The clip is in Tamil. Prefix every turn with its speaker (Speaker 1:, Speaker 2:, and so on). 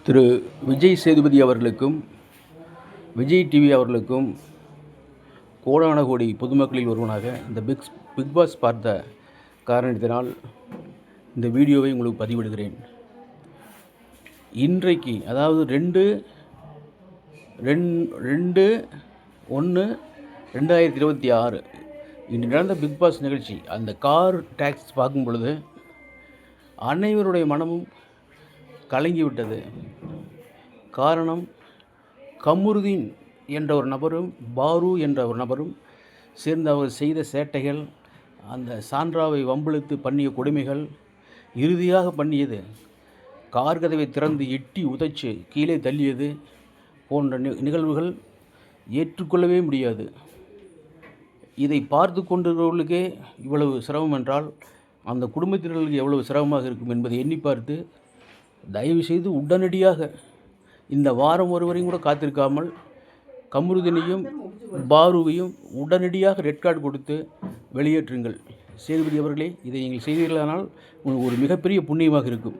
Speaker 1: திரு விஜய் சேதுபதி அவர்களுக்கும் விஜய் டிவி அவர்களுக்கும் கோடான கோடி பொதுமக்களில் ஒருவனாக இந்த பிக் பாஸ் பார்த்த காரணத்தினால் இந்த வீடியோவை உங்களுக்கு பதிவிடுகிறேன். இன்றைக்கு அதாவது 2/1/2026 இன்று நடந்த பிக் பாஸ் நிகழ்ச்சி, அந்த கார் டாக்ஸ் பார்க்கும் பொழுது அனைவருடைய மனமும் கலங்கிவிட்டது. காரணம், கமருதீன் என்ற ஒரு நபரும் பாரு என்ற ஒரு நபரும் சேர்ந்து அவர் செய்த சேட்டைகள், அந்த சான்றாவை வம்பிழுத்து பண்ணிய கொடுமைகள், இறுதியாக பண்ணியது கார் கதவை திறந்து எட்டி உதைச்சு கீழே தள்ளியது போன்ற நிகழ்வுகள் ஏற்றுக்கொள்ளவே முடியாது. இதை பார்த்து கொண்டிருக்கிறவர்களுக்கே இவ்வளவு சிரமம் என்றால் அந்த குடும்பத்தினர்களுக்கு எவ்வளவு சிரமமாக இருக்கும் என்பதை எண்ணி பார்த்து தயவுசெய்து உடனடியாக இந்த வாரம் ஒருவரையும் கூட காத்திருக்காமல் கமருதீனையும் பாருவையும் உடனடியாக ரெட் கார்டு கொடுத்து வெளியேற்றுங்கள். சேதுபதி அவர்களே, இதை நீங்கள் செய்தீர்களானால் உங்களுக்கு ஒரு மிகப்பெரிய புண்ணியமாக இருக்கும்.